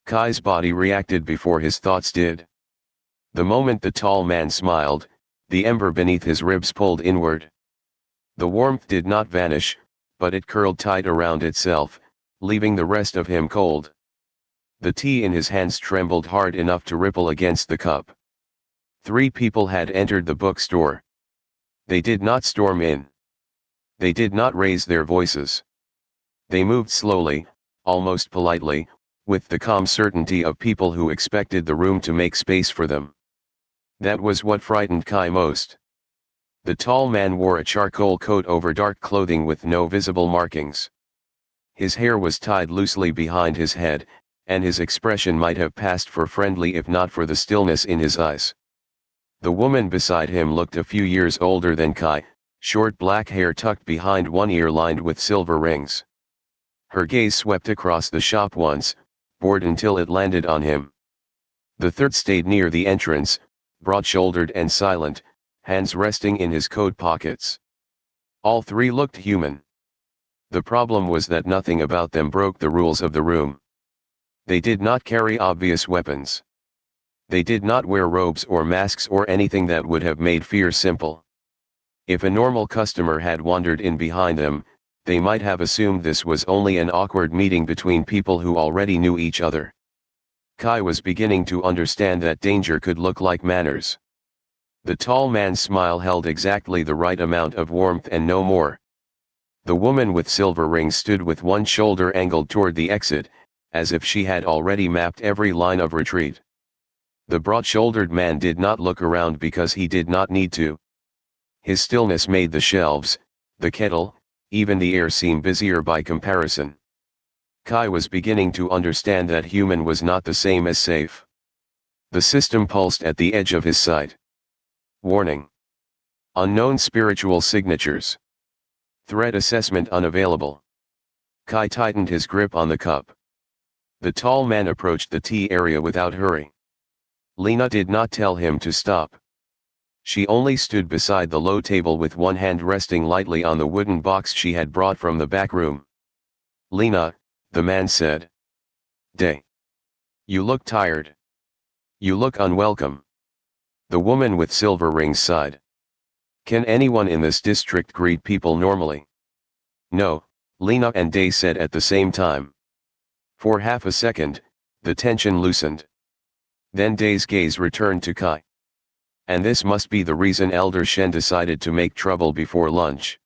Kai's body reacted before his thoughts did. The moment the tall man smiled, the ember beneath his ribs pulled inward. The warmth did not vanish, but it curled tight around itself, leaving the rest of him cold. The tea in his hands trembled hard enough to ripple against the cup. 3 people had entered the bookstore. They did not storm in. They did not raise their voices. They moved slowly, almost politely, with the calm certainty of people who expected the room to make space for them. That was what frightened Kai most. The tall man wore a charcoal coat over dark clothing with no visible markings. His hair was tied loosely behind his head, and his expression might have passed for friendly if not for the stillness in his eyes. The woman beside him looked a few years older than Kai, short black hair tucked behind one ear lined with silver rings. Her gaze swept across the shop once, bored until it landed on him. The third stayed near the entrance, broad-shouldered and silent, hands resting in his coat pockets. All 3 looked human. The problem was that nothing about them broke the rules of the room. They did not carry obvious weapons. They did not wear robes or masks or anything that would have made fear simple. If a normal customer had wandered in behind them, they might have assumed this was only an awkward meeting between people who already knew each other. Kai was beginning to understand that danger could look like manners. The tall man's smile held exactly the right amount of warmth and no more. The woman with silver rings stood with one shoulder angled toward the exit, as if she had already mapped every line of retreat. The broad-shouldered man did not look around because he did not need to. His stillness made the shelves, the kettle, even the air seem busier by comparison. Kai was beginning to understand that human was not the same as safe. The system pulsed at the edge of his sight. Warning. Unknown spiritual signatures. Threat assessment unavailable. Kai tightened his grip on the cup. The tall man approached the tea area without hurry. Lena did not tell him to stop. She only stood beside the low table with one hand resting lightly on the wooden box she had brought from the back room. "Lena," the man said. "Day. You look tired. You look unwelcome." The woman with silver rings sighed. "Can anyone in this district greet people normally?" "No," Lena and Day said at the same time. For half a second, the tension loosened. Then Day's gaze returned to Kai. "And this must be the reason Elder Shen decided to make trouble before lunch."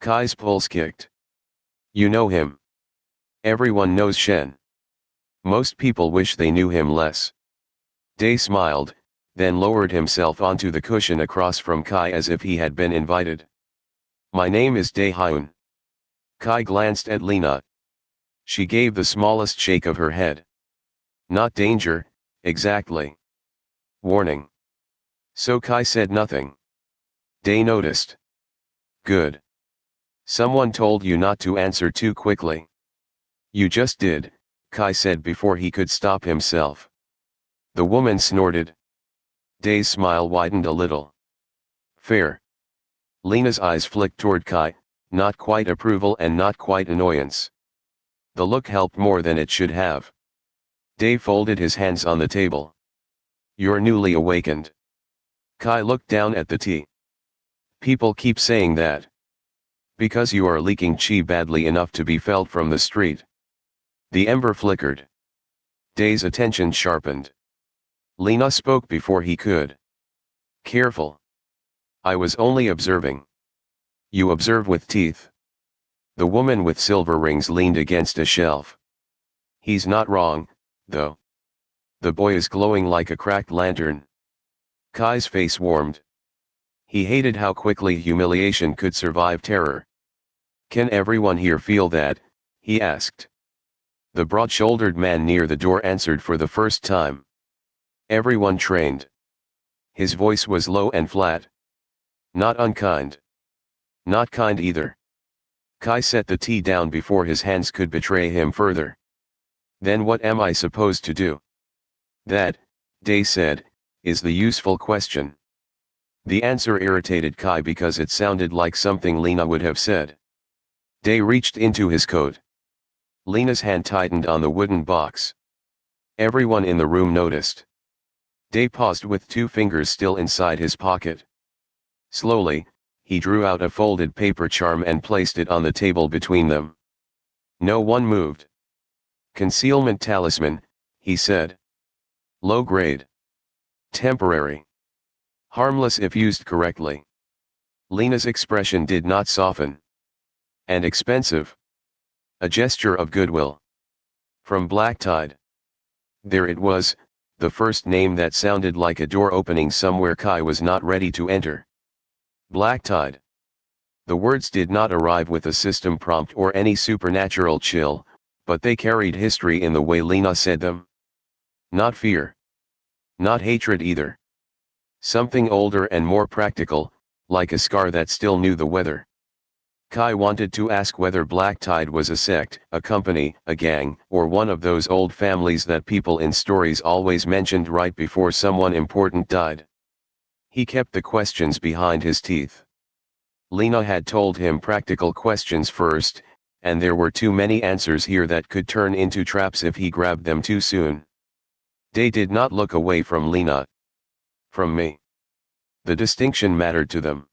Kai's pulse kicked. "You know him." "Everyone knows Shen. Most people wish they knew him less." Day smiled, then lowered himself onto the cushion across from Kai as if he had been invited. "My name is Day Hyun." Kai glanced at Lena. She gave the smallest shake of her head. "Not danger, exactly. Warning." So Kai said nothing. Day noticed. "Good. Someone told you not to answer too quickly." "You just did," Kai said before he could stop himself. The woman snorted. Day's smile widened a little. "Fair." Lena's eyes flicked toward Kai, not quite approval and not quite annoyance. The look helped more than it should have. Day folded his hands on the table. "You're newly awakened." Kai looked down at the tea. "People keep saying that. Because you are leaking chi badly enough to be felt from the street." The ember flickered. Day's attention sharpened. Lena spoke before he could. "Careful. I was only observing." "You observe with teeth." The woman with silver rings leaned against a shelf. "He's not wrong, though. The boy is glowing like a cracked lantern." Kai's face warmed. He hated how quickly humiliation could survive terror. "Can everyone here feel that?" he asked. The broad-shouldered man near the door answered for the first time. "Everyone trained." His voice was low and flat. "Not unkind. Not kind either." Kai set the tea down before his hands could betray him further. "Then what am I supposed to do?" "That," Day said, "is the useful question." The answer irritated Kai because it sounded like something Lena would have said. Day reached into his coat. Lena's hand tightened on the wooden box. Everyone in the room noticed. Day paused with 2 fingers still inside his pocket. Slowly, he drew out a folded paper charm and placed it on the table between them. No one moved. Concealment talisman, he said. Low grade. Temporary. Harmless if used correctly. Lena's expression did not soften. And expensive. A gesture of goodwill. From Black Tide. There it was, the first name that sounded like a door opening somewhere Kai was not ready to enter. Black Tide. The words did not arrive with a system prompt or any supernatural chill, but they carried history in the way Lena said them. Not fear. Not hatred either. Something older and more practical, like a scar that still knew the weather. Kai wanted to ask whether Black Tide was a sect, a company, a gang, or one of those old families that people in stories always mentioned right before someone important died. He kept the questions behind his teeth. Lena had told him practical questions first, and there were too many answers here that could turn into traps if he grabbed them too soon. Day did not look away from Lena. From me. The distinction mattered to them.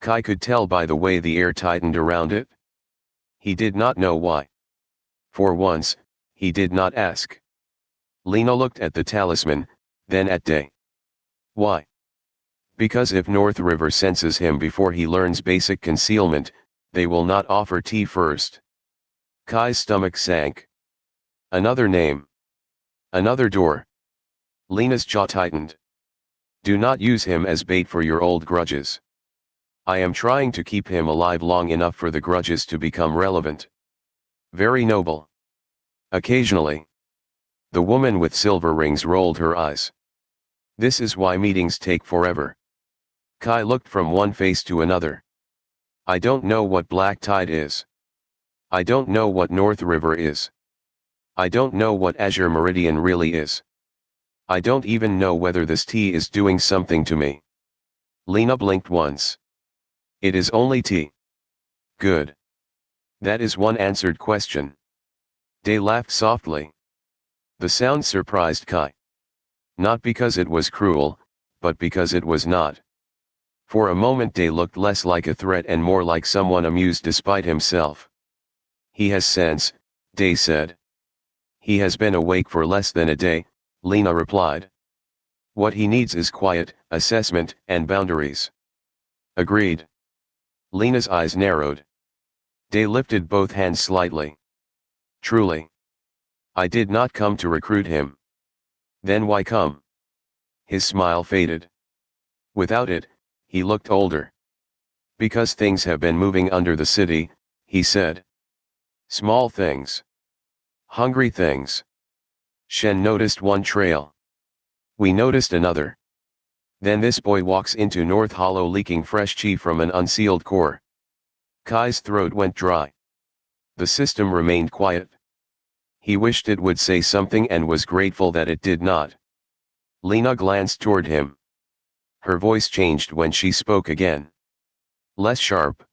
Kai could tell by the way the air tightened around it. He did not know why. For once, he did not ask. Lena looked at the talisman, then at Day. Why? Because if North River senses him before he learns basic concealment, they will not offer tea first. Kai's stomach sank. Another name. Another door. Lena's jaw tightened. Do not use him as bait for your old grudges. I am trying to keep him alive long enough for the grudges to become relevant. Very noble. Occasionally. The woman with silver rings rolled her eyes. This is why meetings take forever. Kai looked from one face to another. I don't know what Black Tide is. I don't know what North River is. I don't know what Azure Meridian really is. I don't even know whether this tea is doing something to me. Lena blinked once. It is only tea. Good. That is one answered question. Day laughed softly. The sound surprised Kai. Not because it was cruel, but because it was not. For a moment Day looked less like a threat and more like someone amused despite himself. He has sense, Day said. He has been awake for less than a day, Lena replied. What he needs is quiet, assessment, and boundaries. Agreed. Lena's eyes narrowed. Day lifted both hands slightly. Truly. I did not come to recruit him. Then why come? His smile faded. Without it, he looked older. Because things have been moving under the city, he said. Small things. Hungry things. Shen noticed one trail. We noticed another. Then this boy walks into North Hollow leaking fresh chi from an unsealed core. Kai's throat went dry. The system remained quiet. He wished it would say something and was grateful that it did not. Lena glanced toward him. Her voice changed when she spoke again. Less sharp.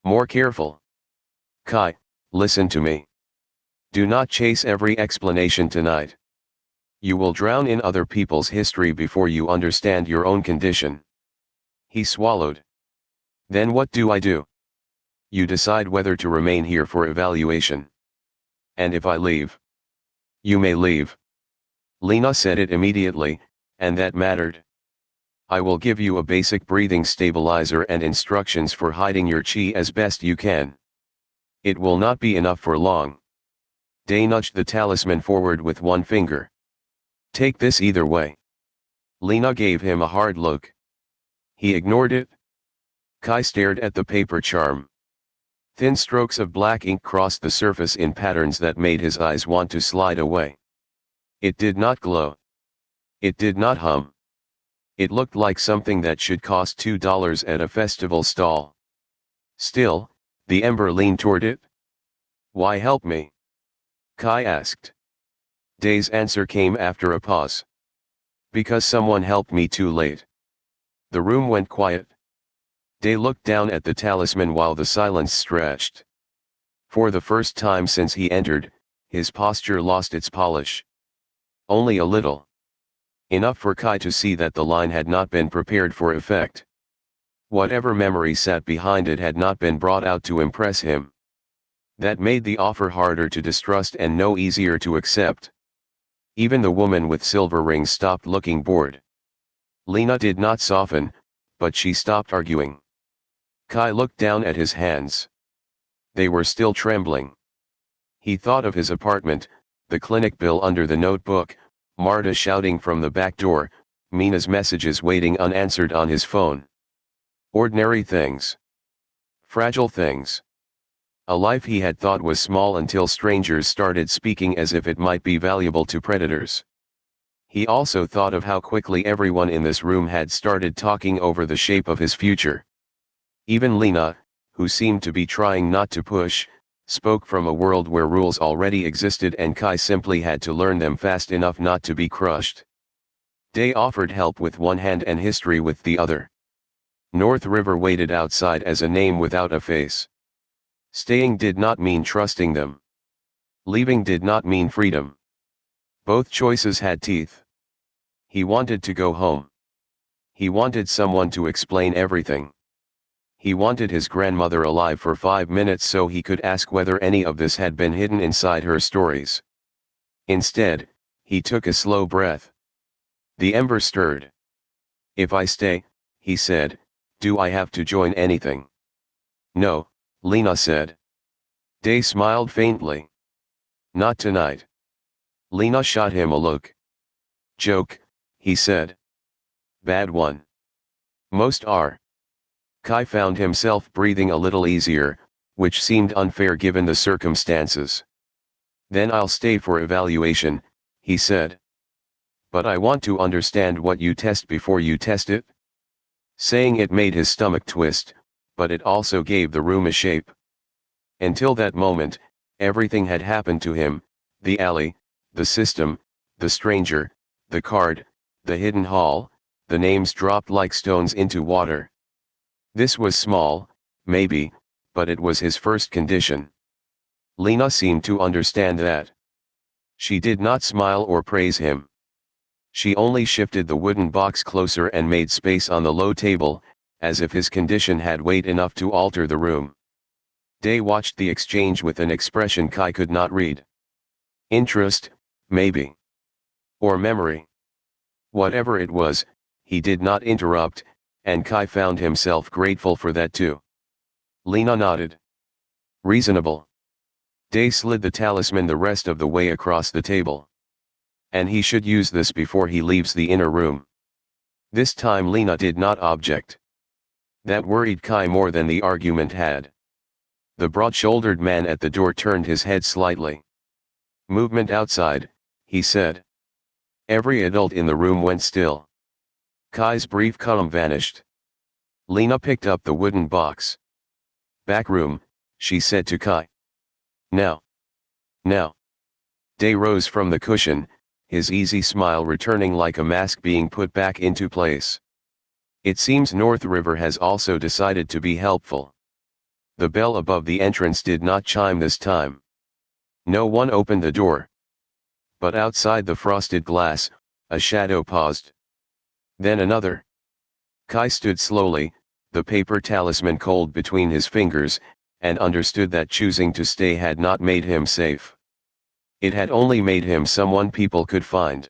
More careful. Kai, listen to me. Do not chase every explanation tonight. You will drown in other people's history before you understand your own condition. He swallowed. Then what do I do? You decide whether to remain here for evaluation. And if I leave? You may leave. Lena said it immediately, and that mattered. I will give you a basic breathing stabilizer and instructions for hiding your chi as best you can. It will not be enough for long. Day nudged the talisman forward with one finger. Take this either way. Lena gave him a hard look. He ignored it. Kai stared at the paper charm. Thin strokes of black ink crossed the surface in patterns that made his eyes want to slide away. It did not glow. It did not hum. It looked like something that should cost $2 at a festival stall. Still, the ember leaned toward it. Why help me? Kai asked. Day's answer came after a pause. Because someone helped me too late. The room went quiet. Day looked down at the talisman while the silence stretched. For the first time since he entered, his posture lost its polish. Only a little. Enough for Kai to see that the line had not been prepared for effect. Whatever memory sat behind it had not been brought out to impress him. That made the offer harder to distrust and no easier to accept. Even the woman with silver rings stopped looking bored. Lena did not soften, but she stopped arguing. Kai looked down at his hands. They were still trembling. He thought of his apartment, the clinic bill under the notebook, Marta shouting from the back door, Mina's messages waiting unanswered on his phone. Ordinary things. Fragile things. A life he had thought was small until strangers started speaking as if it might be valuable to predators. He also thought of how quickly everyone in this room had started talking over the shape of his future. Even Lena, who seemed to be trying not to push, spoke from a world where rules already existed and Kai simply had to learn them fast enough not to be crushed. Day offered help with one hand and history with the other. North River waited outside as a name without a face. Staying did not mean trusting them. Leaving did not mean freedom. Both choices had teeth. He wanted to go home. He wanted someone to explain everything. He wanted his grandmother alive for 5 minutes so he could ask whether any of this had been hidden inside her stories. Instead, he took a slow breath. The ember stirred. "If I stay," he said, "do I have to join anything?" "No," Lena said. Day smiled faintly. "Not tonight." Lena shot him a look. "Joke," he said. "Bad one." "Most are." Kai found himself breathing a little easier, which seemed unfair given the circumstances. "Then I'll stay for evaluation," he said. "But I want to understand what you test before you test it." Saying it made his stomach twist, but it also gave the room a shape. Until that moment, everything had happened to him: the alley, the system, the stranger, the card, the hidden hall, the names dropped like stones into water. This was small, maybe, but it was his first condition. Lena seemed to understand that. She did not smile or praise him. She only shifted the wooden box closer and made space on the low table, as if his condition had weight enough to alter the room. Day watched the exchange with an expression Kai could not read. Interest, maybe. Or memory. Whatever it was, he did not interrupt, and Kai found himself grateful for that too. Lena nodded. Reasonable. Day slid the talisman the rest of the way across the table. And he should use this before he leaves the inner room. This time Lena did not object. That worried Kai more than the argument had. The broad-shouldered man at the door turned his head slightly. "Movement outside," he said. Every adult in the room went still. Kai's brief calm vanished. Lena picked up the wooden box. "Back room," she said to Kai. "Now. Now." Day rose from the cushion, his easy smile returning like a mask being put back into place. "It seems North River has also decided to be helpful." The bell above the entrance did not chime this time. No one opened the door. But outside the frosted glass, a shadow paused. Then another. Kai stood slowly, the paper talisman cold between his fingers, and understood that choosing to stay had not made him safe. It had only made him someone people could find.